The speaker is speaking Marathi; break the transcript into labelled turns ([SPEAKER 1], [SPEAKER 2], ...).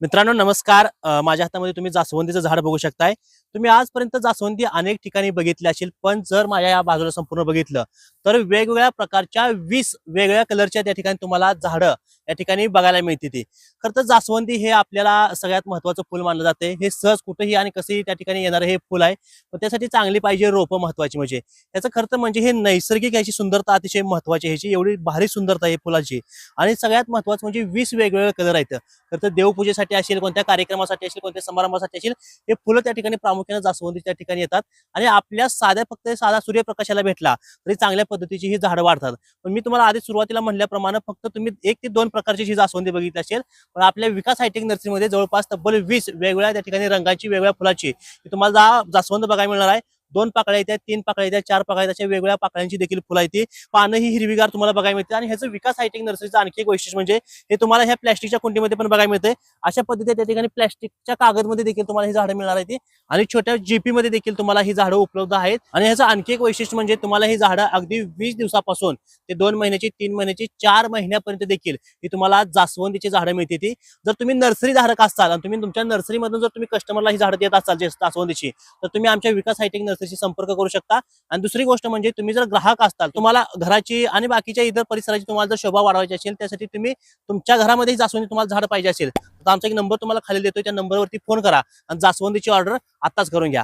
[SPEAKER 1] मित्रांनो नमस्कार. माझ्या हातामध्ये तुम्ही जास्वंदीचं झाड बघू शकताय. तुम्ही आजपर्यंत जास्वंदी अनेक ठिकाणी बघितली असेल, पण जर माझ्या या बाजूला संपूर्ण बघितलं तर वेगवेगळ्या प्रकारच्या 20 वेगवेगळ्या कलरच्या त्या ठिकाणी तुम्हाला झाडं या ठिकाणी बघायला मिळते. ती खरं तर जास्वंदी हे आपल्याला सगळ्यात महत्त्वाचं फुल मानलं जाते. हे सहज कुठेही आणि कसेही त्या ठिकाणी येणारं हे फुल आहे. पण त्यासाठी चांगली पाहिजे रोपं महत्त्वाची. म्हणजे याचं खरं तर म्हणजे हे नैसर्गिक याची सुंदरता अतिशय महत्त्वाची. ह्याची एवढी भारी सुंदरता आहे फुलाची. आणि सगळ्यात महत्त्वाचं म्हणजे 20 वेगवेगळे कलर आहेत. तर देवपूजेसाठी असेल, कोणत्या कार्यक्रमासाठी असेल, कोणत्या समारंभासाठी असेल, हे फुलं त्या ठिकाणी प्रामुख्याने जास्वंदी त्या ठिकाणी येतात. आणि आपल्या फक्त साधा सूर्यप्रकाशाला भेटला तरी चांगल्या पद्धतीची ही झाडं वाढतात. पण मी तुम्हाला आधी सुरुवातीला म्हणल्याप्रमाणे फक्त तुम्ही 1 ते 2 प्रकारची ही जास्वंदी बघितली असेल, पण आपल्या विकास हायटेक नर्सरीमध्ये जवळपास तब्बल 20 वेगवेगळ्या त्या ठिकाणी रंगाची वेगवेगळ्या फुलाची तुम्हाला जास्वंद बघायला मिळणार आहे. 2 पाकळ्या येतात, 3 पाकळ्या येतात, 4 पाकळ्या येतात, वेगवेगळ्या पाकळ्यांची देखील फुलं येते. पानं ही हिरवीगार तुम्हाला बघायला मिळते. आणि ह्याचं विकास हायटेक नर्सरीचं आणखी एक वैशिष्ट्य म्हणजे हे तुम्हाला ह्या प्लॅस्टिकच्या कुंडीमध्ये पण बघायला मिळते. अशा पद्धतीने त्या ठिकाणी प्लॅस्टिकच्या कागदमध्ये देखील तुम्हाला ही झाडं मिळणार आहेत. आणि छोट्या जीपी मध्ये देखील तुम्हाला ही झाडं उपलब्ध आहेत. आणि ह्याचं आणखी एक वैशिष्ट्य म्हणजे तुम्हाला ही झाडं अगदी 20 दिवसापासून ते 2 महिन्याची, 3 महिन्याची, 4 महिन्यापर्यंत देखील ही तुम्हाला जास्वंदीची झाडं मिळते. ती जर तुम्ही नर्सरी धारक असाल आणि तुम्ही तुमच्या नर्सरीमधून जर तुम्ही कस्टमरला ही झाडं देत असाल जास्वंदीची, तर तुम्ही आमच्या विकास हायटेक नर्सरीशी संपर्क करू शकता. आणि दुसरी गोष्ट म्हणजे तुम्ही जर ग्राहक असताल, तुम्हाला घराची आणि बाकीच्या इतर परिसराची तुम्हाला जर शोभा वाढवायची असेल, त्यासाठी तुम्ही तुमच्या घरामध्ये जास्वंदी तुम्हाला झाड पाहिजे असेल, तर आमचा एक नंबर तुम्हाला खाली देतोय. त्या नंबरवरती फोन करा आणि जास्वंदीची ऑर्डर आत्ताच करून घ्या.